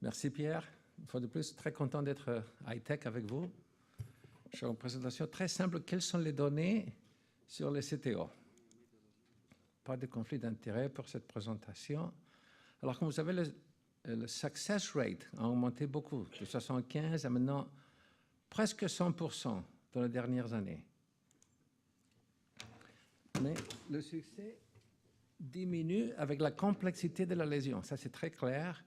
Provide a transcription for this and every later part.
Merci Pierre. Une fois de plus, très content d'être high-tech avec vous. Je fais une présentation très simple. Quelles sont les données sur les CTO? Pas de conflit d'intérêt pour cette présentation. Alors, comme vous savez, le success rate a augmenté beaucoup, de 75 à maintenant presque 100% dans les dernières années. Mais le succès diminue avec la complexité de la lésion. Ça, c'est très clair.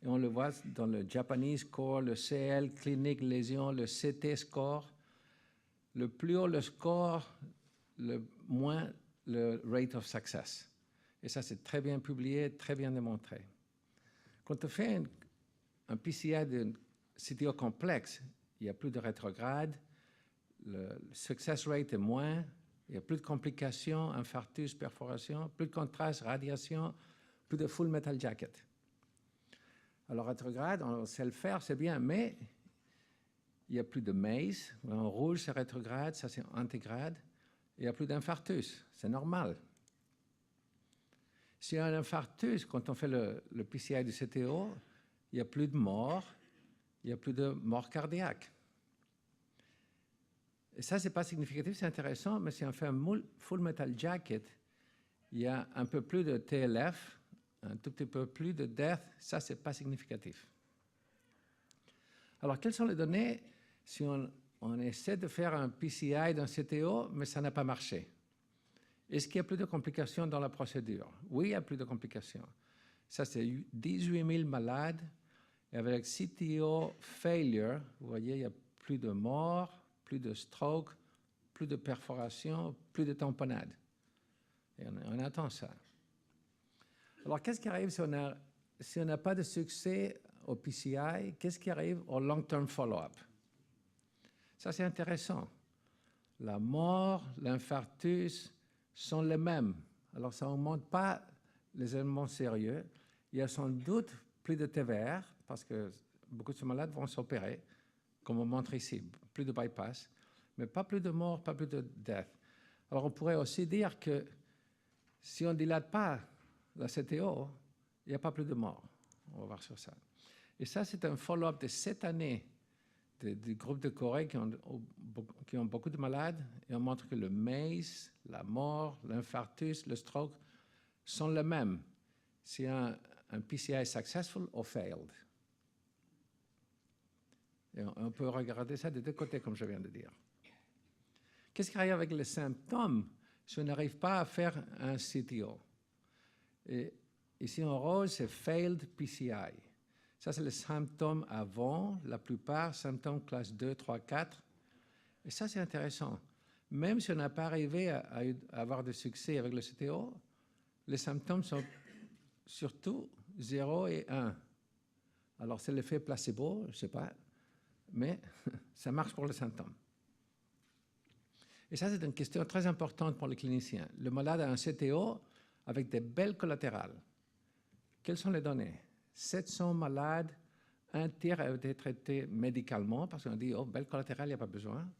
Et on le voit dans le Japanese score, le CL, clinique lésion, le CT score. Le plus haut le score, le moins le rate of success. Et ça, c'est très bien publié, très bien démontré. Quand on fait un PCI de CTO complexe, il y a plus de rétrograde, le success rate est moins, il y a plus de complications, infarctus, perforation, plus de contraste, radiation, plus de full metal jacket. Alors, rétrograde, on sait le faire, c'est bien, mais il n'y a plus de MACE. En rouge, c'est rétrograde, ça c'est antégrade. Il n'y a plus d'infarctus, c'est normal. S'il y a un infarctus, quand on fait le PCI du CTO, il n'y a plus de mort, il n'y a plus de mort cardiaque. Et ça, ce n'est pas significatif, c'est intéressant, mais si on fait un full metal jacket, il y a un peu plus de TLF, un tout petit peu plus de death, ça, ce n'est pas significatif. Alors, quelles sont les données si on essaie de faire un PCI d'un CTO, mais ça n'a pas marché? Est-ce qu'il y a plus de complications dans la procédure? Oui, il y a plus de complications. Ça, c'est 18 000 malades. Et avec CTO failure, vous voyez, il y a plus de morts, plus de stroke, plus de perforation, plus de tamponnade. Et on attend ça. Alors, qu'est-ce qui arrive si on n'a pas de succès au PCI? Qu'est-ce qui arrive au long-term follow-up? Ça, c'est intéressant. La mort, l'infarctus sont les mêmes. Alors, ça n'augmente pas les éléments sérieux. Il y a sans doute plus de TVR, parce que beaucoup de ces malades vont s'opérer, comme on montre ici, plus de bypass, mais pas plus de mort, pas plus de death. Alors, on pourrait aussi dire que si on ne dilate pas la CTO, il n'y a pas plus de morts. On va voir sur ça. Et ça, c'est un follow-up de 7 années du groupe de Corée qui ont beaucoup de malades, et on montre que le MACE, la mort, l'infarctus, le stroke sont les mêmes. C'est un PCI successful or failed. Et on peut regarder ça des deux côtés, comme je viens de dire. Qu'est-ce qui arrive avec les symptômes si on n'arrive pas à faire un CTO? Et ici en rose, c'est failed PCI. Ça, c'est les symptômes avant, la plupart, symptômes classe 2, 3, 4. Et ça, c'est intéressant. Même si on n'a pas arrivé à avoir de succès avec le CTO, les symptômes sont surtout 0 et 1. Alors, c'est l'effet placebo, je ne sais pas, mais ça marche pour les symptômes. Et ça, c'est une question très importante pour les cliniciens. Le malade a un CTO avec des belles collatérales. Quelles sont les données? 700 malades, un tiers a été traité médicalement, parce qu'on dit, oh, belle collatérale, il n'y a pas besoin.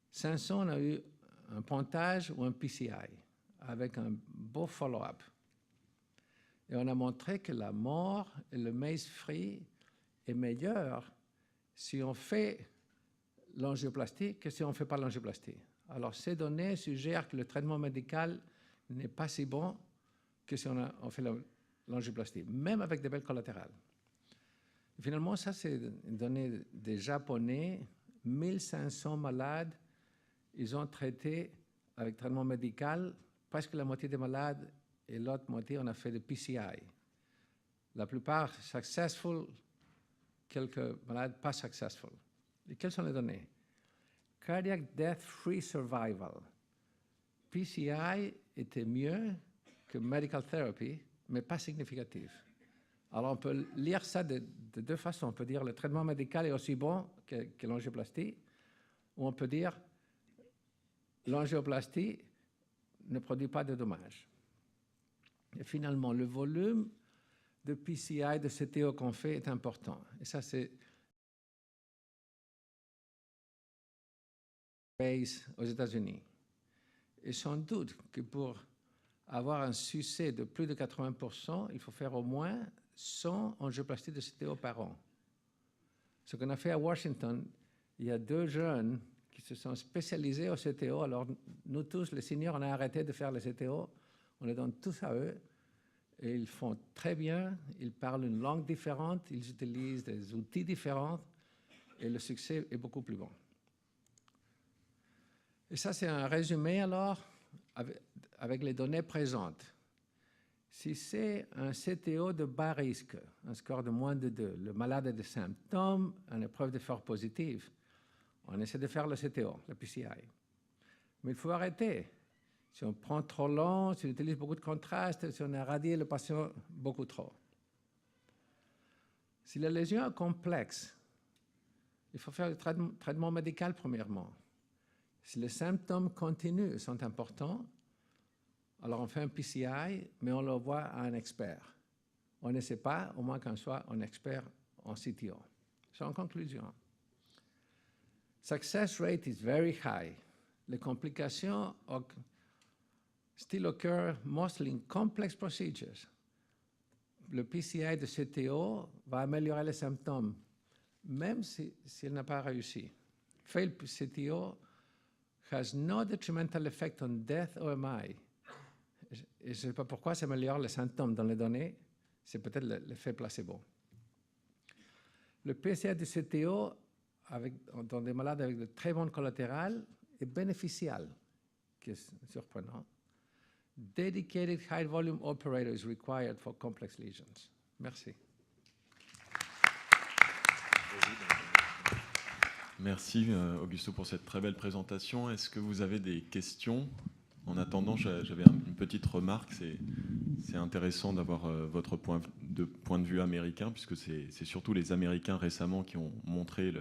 500, on a eu un pontage ou un PCI, avec un beau follow-up. Et on a montré que la mort et le MACE-free est meilleur si on fait l'angioplastie que si on ne fait pas l'angioplastie. Alors, ces données suggèrent que le traitement médical n'est pas si bon que si on fait l'angioplastie, même avec des belles collatérales. Et finalement, ça, c'est une donnée des Japonais. 1500 malades, ils ont traité avec traitement médical, presque la moitié des malades, et l'autre moitié, on a fait de PCI. La plupart successful, quelques malades pas successful. Et quelles sont les données? Cardiac death free survival. PCI était mieux que medical therapy, mais pas significatif. Alors, on peut lire ça de deux façons. On peut dire le traitement médical est aussi bon que l'angioplastie, ou on peut dire l'angioplastie ne produit pas de dommages. Et finalement, le volume de PCI, de CTO qu'on fait est important. Et ça, c'est aux États-Unis. Et sans doute que pour avoir un succès de plus de 80%, il faut faire au moins 100 angioplasties de CTO par an. Ce qu'on a fait à Washington, il y a 2 jeunes qui se sont spécialisés au CTO. Alors, nous tous, les seniors, on a arrêté de faire les CTO. On les donne tous à eux. Et ils font très bien. Ils parlent une langue différente. Ils utilisent des outils différents. Et le succès est beaucoup plus bon. Et ça, c'est un résumé, alors, avec les données présentes. Si c'est un CTO de bas risque, un score de moins de 2, le malade a des symptômes, une épreuve d'effort positive, on essaie de faire le CTO, le PCI. Mais il faut arrêter. Si on prend trop long, si on utilise beaucoup de contraste, si on a radié le patient beaucoup trop. Si la lésion est complexe, il faut faire le traitement médical premièrement. Si les symptômes continus sont importants, alors on fait un PCI, mais on l'envoie à un expert. On n'essaie pas, au moins qu'on soit un expert en CTO. C'est en conclusion. Success rate is very high. Les complications still occur mostly in complex procedures. Le PCI de CTO va améliorer les symptômes, même s'il n'a pas réussi. Failed CTO has no detrimental effect on death or MI. Et je ne sais pas pourquoi ça améliore les symptômes dans les données. C'est peut-être l'effet placebo. Le PCI de CTO dans des malades avec de très bonnes collatérales est bénéficial, qui est surprenant. Dedicated high volume operator is required for complex lesions. Merci. Merci Augusto pour cette très belle présentation. Est-ce que vous avez des questions? En attendant, j'avais une petite remarque. C'est intéressant d'avoir votre point de vue américain, puisque c'est surtout les Américains récemment qui ont montré,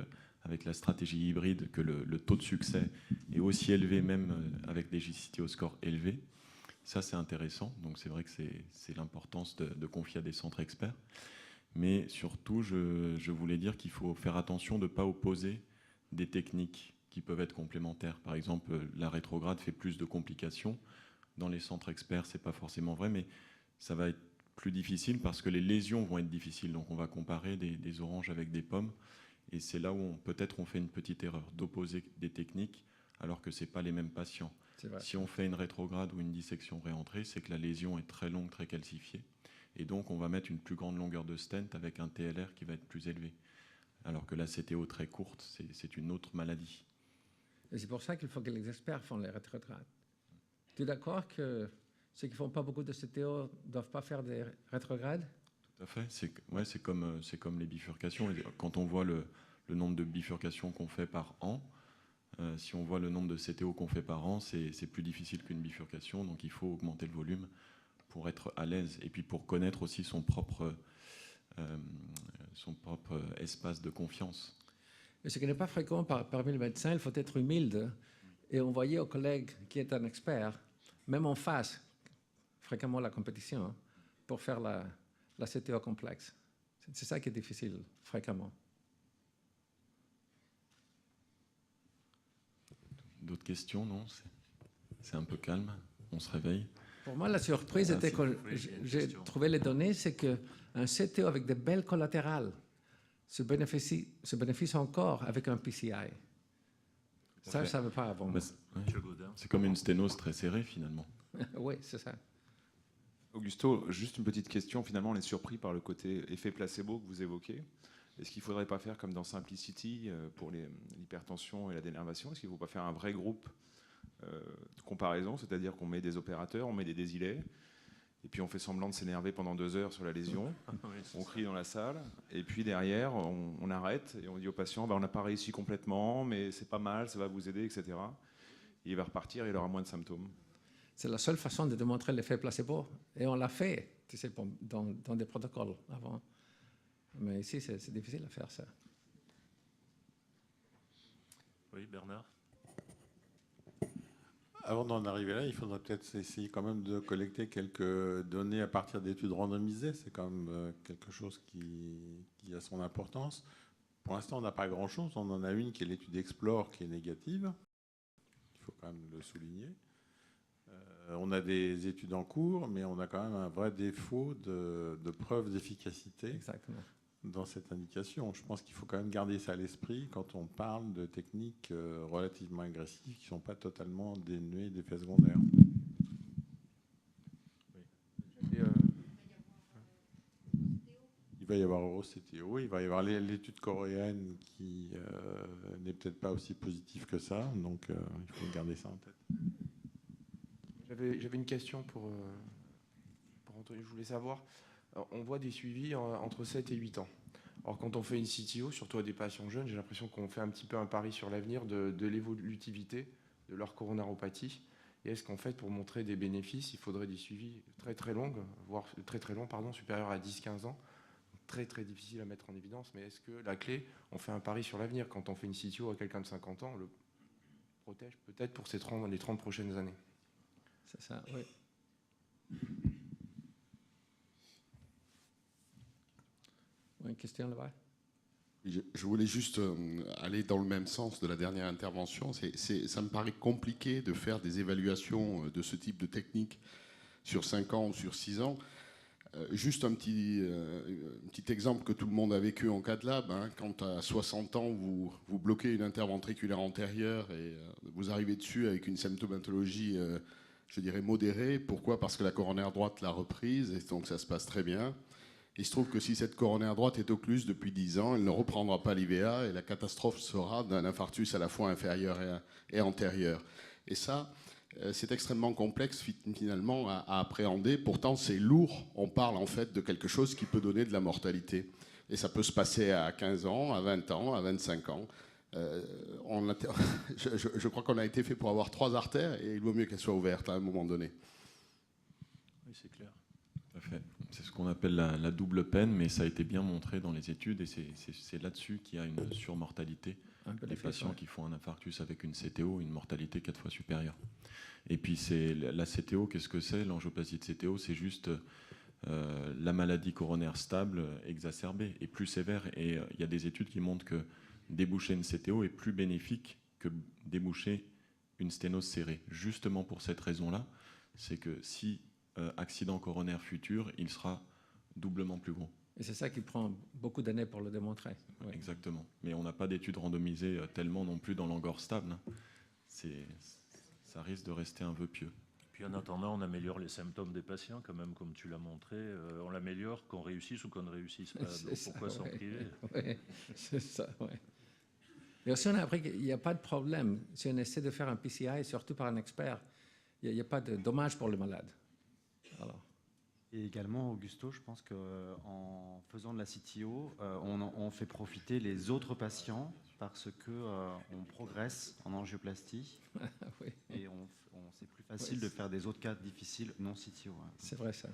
avec la stratégie hybride, que le taux de succès est aussi élevé, même avec des CTO scores élevés. Ça, c'est intéressant. Donc, c'est vrai que c'est l'importance de confier à des centres experts. Mais surtout, je voulais dire qu'il faut faire attention de ne pas opposer des techniques qui peuvent être complémentaires. Par exemple, la rétrograde fait plus de complications. Dans les centres experts, ce n'est pas forcément vrai, mais ça va être plus difficile parce que les lésions vont être difficiles. Donc, on va comparer des oranges avec des pommes. Et c'est là où peut-être on fait une petite erreur, d'opposer des techniques alors que ce n'est pas les mêmes patients. Si on fait une rétrograde ou une dissection réentrée, c'est que la lésion est très longue, très calcifiée. Et donc, on va mettre une plus grande longueur de stent avec un TLR qui va être plus élevé. Alors que la CTO très courte, c'est une autre maladie. Et c'est pour ça qu'il faut que les experts font les rétrogrades. Tu es d'accord que ceux qui ne font pas beaucoup de CTO ne doivent pas faire des rétrogrades? Tout à fait. C'est comme les bifurcations. Quand on voit le nombre de bifurcations qu'on fait par an, si on voit le nombre de CTO qu'on fait par an, c'est plus difficile qu'une bifurcation. Donc il faut augmenter le volume pour être à l'aise et puis pour connaître aussi son propre espace de confiance. Et ce qui n'est pas fréquent parmi les médecins, il faut être humilde et envoyer au collègue qui est un expert, même en face, fréquemment la compétition, pour faire la CTO complexe. C'est ça qui est difficile, fréquemment. D'autres questions? Non, c'est un peu calme, on se réveille. Pour moi, la surprise était que j'ai trouvé les données, c'est qu'un CTO avec de belles collatérales se bénéficie encore avec un PCI. Ça, je ne savais pas avant. C'est comme une sténose très serrée, finalement. Oui, c'est ça. Augusto, juste une petite question. Finalement, on est surpris par le côté effet placebo que vous évoquez. Est-ce qu'il ne faudrait pas faire comme dans Simplicity pour l'hypertension et la dénervation? Est-ce qu'il ne faut pas faire un vrai groupe de comparaison, c'est-à-dire qu'on met des opérateurs, on met des désilets, et puis on fait semblant de s'énerver pendant 2 heures sur la lésion, on crie dans la salle, et puis derrière, on arrête, et on dit au patient, on n'a pas réussi complètement, mais c'est pas mal, ça va vous aider, etc. Et il va repartir, et il aura moins de symptômes. C'est la seule façon de démontrer l'effet placebo, et on l'a fait, tu sais, dans des protocoles avant. Mais ici, c'est difficile à faire ça. Oui, Bernard? Avant d'en arriver là, il faudrait peut-être essayer quand même de collecter quelques données à partir d'études randomisées. C'est quand même quelque chose qui a son importance. Pour l'instant, on n'a pas grand-chose. On en a une qui est l'étude Explore, qui est négative. Il faut quand même le souligner. On a des études en cours, mais on a quand même un vrai défaut de preuve d'efficacité Exactement. dans cette indication. Je pense qu'il faut quand même garder ça à l'esprit quand on parle de techniques relativement agressives qui ne sont pas totalement dénuées d'effets secondaires. Et, Il va y avoir EuroCTO, il va y avoir l'étude coréenne qui n'est peut-être pas aussi positive que ça, donc il faut garder ça en tête. J'avais une question pour Anthony. Je voulais savoir, on voit des suivis entre 7 et 8 ans. Alors quand on fait une CTO, surtout à des patients jeunes, j'ai l'impression qu'on fait un petit peu un pari sur l'avenir de l'évolutivité de leur coronaropathie. Et est-ce qu'en fait, pour montrer des bénéfices, il faudrait des suivis très très longs, voire très très longs, supérieurs à 10-15 ans? Très très difficile à mettre en évidence, mais est-ce que la clé, on fait un pari sur l'avenir? Quand on fait une CTO à quelqu'un de 50 ans, on le protège peut-être pour les 30 prochaines années. C'est ça, oui. Une question là-bas? Je voulais juste aller dans le même sens de la dernière intervention. Ça me paraît compliqué de faire des évaluations de ce type de technique sur 5 ans ou sur 6 ans. Juste un petit exemple que tout le monde a vécu en CAD-Lab. Quand à 60 ans, vous bloquez une interventriculaire antérieure et vous arrivez dessus avec une symptomatologie, je dirais, modérée. Pourquoi? Parce que la coronaire droite l'a reprise et donc ça se passe très bien. Il se trouve que si cette coronaire droite est occluse depuis 10 ans, elle ne reprendra pas l'IVA et la catastrophe sera d'un infarctus à la fois inférieur et antérieur. Et ça, c'est extrêmement complexe finalement à appréhender. Pourtant, c'est lourd. On parle en fait de quelque chose qui peut donner de la mortalité. Et ça peut se passer à 15 ans, à 20 ans, à 25 ans. Je crois qu'on a été fait pour avoir 3 artères et il vaut mieux qu'elles soient ouvertes à un moment donné. Oui, c'est clair. Tout à fait. C'est ce qu'on appelle la double peine, mais ça a été bien montré dans les études et c'est là-dessus qu'il y a une surmortalité des patients qui font un infarctus avec une CTO, une mortalité 4 fois supérieure. Et puis la CTO, qu'est-ce que c'est? L'angioplasie de CTO, c'est juste la maladie coronaire stable exacerbée et plus sévère. Et il y a des études qui montrent que déboucher une CTO est plus bénéfique que déboucher une sténose serrée. Justement pour cette raison-là, c'est que si accident coronaire futur, il sera doublement plus gros. Et c'est ça qui prend beaucoup d'années pour le démontrer. Oui. Exactement. Mais on n'a pas d'études randomisées tellement non plus dans l'angor stable. Ça risque de rester un vœu pieux. Puis en attendant, on améliore les symptômes des patients quand même, comme tu l'as montré. On l'améliore qu'on réussisse ou qu'on ne réussisse pas. Donc pourquoi s'en priver? Oui, c'est ça, oui. Et aussi, on a appris qu'il n'y a pas de problème. Si on essaie de faire un PCI, surtout par un expert, il n'y a pas de dommage pour le malade. Alors. Et également, Augusto, je pense qu'en faisant de la CTO, on fait profiter les autres patients parce qu'on progresse en angioplastie. Oui. Et c'est plus facile de faire des autres cas difficiles non CTO. C'est vrai ça.